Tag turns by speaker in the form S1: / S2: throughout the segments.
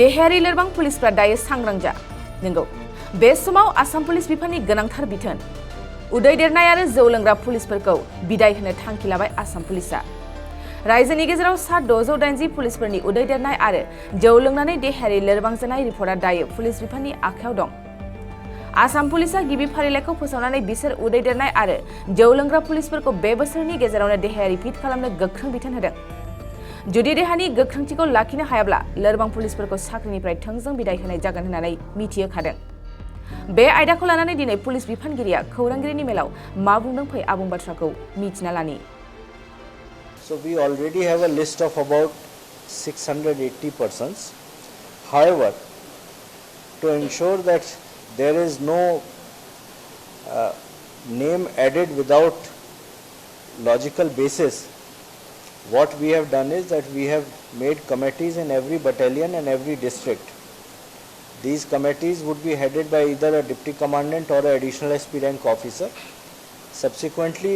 S1: देहायारि लोरबां पुलिसफ्रा दायो सांग्रां जा नंगौ बे समाव आसाम पुलिस बिफाननि गोनांथार बिथोन उदै देरनाय आरो जौ लोंग्रा पुलिसफोरखौ बिदाय होनो थांखि लाबाय आसाम पुलिसा रायजोनि गेजेराव सा 680 पुलिसफोरनि उदै देरनाय आरो जौ लोंनानै देहायारि लोरबां जानाय रिपर्टआ दायो पुलिस बिफाननि आखायाव दं आसाम पुलिसा गिबि फारिलाइखौ फोसावनानै बिसोर उदै देरनाय आरो जौ लोंग्रा पुलिसफोरखौ बे बोसोरनि गेजेरावनो देहायारि फिट खालामनो गोख्रों बिथोन होदों जुदि देहानि गोख्रोंथिखौ लाखिनो हायाब्ला लोरबां पुलिसफोरखौ साख्रिनिफ्राय थोंजों बिदाय होनाय जागोन होननानै मिथिहोखादों बे आयदाखौ लानानै दिनै पुलिस बिफानगिरिया खौरांगिरिनि मेलाव मा बुंदों फै आबुं बाथ्राखौ मिथिना लानि
S2: So we already have a list of about 680 persons. However, to ensure that there is no name added without logical basis, what we have done is that we have made committees in every battalion and every district. These committees would be headed by either a deputy commandant or an additional SP rank officer. Subsequently,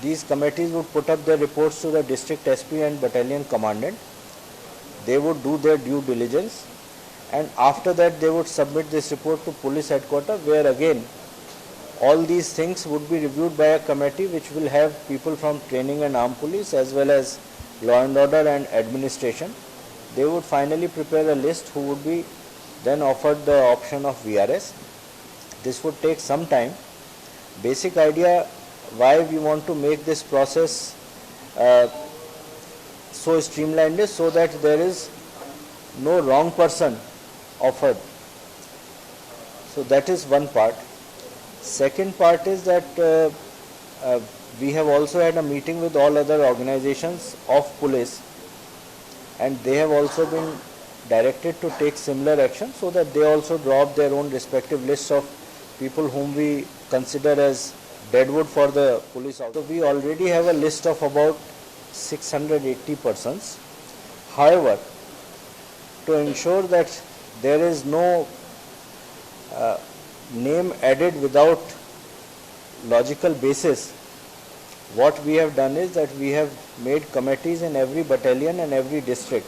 S2: these committees would put up their reports to the district SP and battalion commandant. They would do their due diligence and after that they would submit this report to police headquarters where again all these things would be reviewed by a committee which will have people from training and armed police as well as law and order and administration. They would finally prepare a list who would be then offered the option of VRS. This would take some time. Basic idea why we want to make this process so streamlined is so that there is no wrong person offered. So that is one part. Second part is that we have also had a meeting with all other organizations of police and they have also been directed to take similar action so that they also draw up their own respective lists of people whom we consider as deadwood for the police. So we already have a list of about 680 persons. However, to ensure that there is no name added without logical basis, what we have done is that we have made committees in every battalion and every district.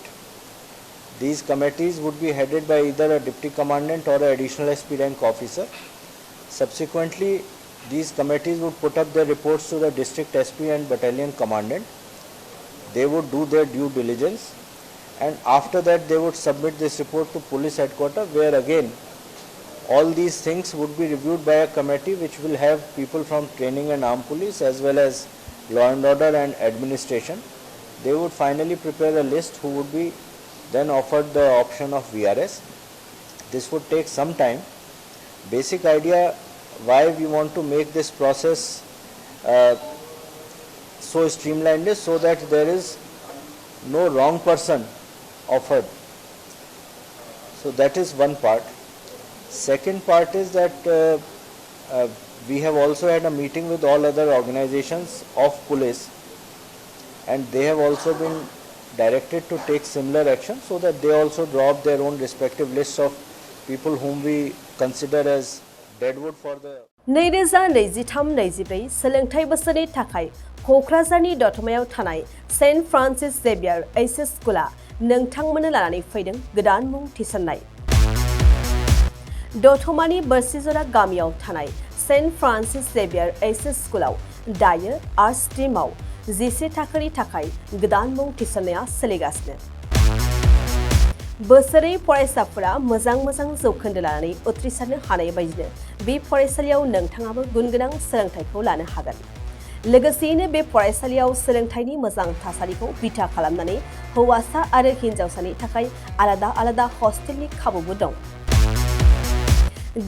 S2: These committees would be headed by either a deputy commandant or an additional SP rank officer. Subsequently, these committees would put up their reports to the district SP and battalion commandant. They would do their due diligence and after that they would submit this report to police headquarters where again all these things would be reviewed by a committee which will have people from training and armed police as well as law and order and administration. They would finally prepare a list who would be then offered the option of VRS. This would take some time. Basic idea why we want to make this process so streamlined is so that there is no wrong person offered. So that is one part. Second part is that we have also had a meeting with all other organizations of police and they have also been directed to take similar action so that they also draw up their own respective lists of people whom we consider as deadwood for the
S3: 2023-24 सोलोंथाइ बोसोरनि थाखाय क'क्राझारनि दतमायाव थानाय saint Francis Xavier HS स्कुला नोंथांमोननो लानानै फैदों गोदान मुं थिसननाय दतमानि बोरसिजरा गामियाव थानाय सेन्ट फ्रान्सिस जेवियर एचएस स्कुलाव दायो आर्ट्स स्ट्रीमाव 11 थाखोनि थाखाय गोदान मुं थिसननाया सोलिगासिनो बोसोरै फरायसाफोरा मोजां जौखोन्दो लानानै उथ्रिसारनो हानाय बायदिनो बे फरायसालियाव नोंथाङाबो गुनगोनां सोलोंथाइखौ लानो हागोन लोगोसेयैनो बे फरायसालियाव सोलोंथाइनि मोजां थासारिखौ बिथा खालामनानै हौवासा आरो हिनजावसानि थाखाय आलादा हस्टेलनि खाबुबो दं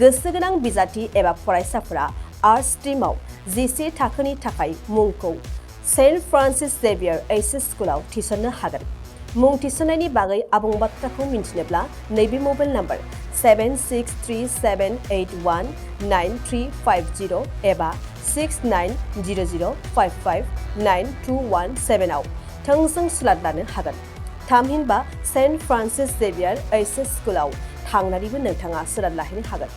S3: गोसोगोनां बिजाथि एबा फरायसाफोरा आर्ट्स स्ट्रीमाव 11 थाखोनि थाखाय मुंखौ सेन्ट फ्रान्सिस जेवियर एचएस स्कुलाव थिसननो हागोन मुं थिसननायनि बागै आबुं बाथ्राखौ मिन्थिनोब्ला नैबे मबाइल नम्बर 7637819350 एबा 6900559217 आव थोंजों सुलाद लानो हागोन थामहिनबा सेन्ट फ्रान्सिस जेवियर एचएस स्कुलाव थांनानैबो नोंथाङा सुलाद लाहैनो हागोन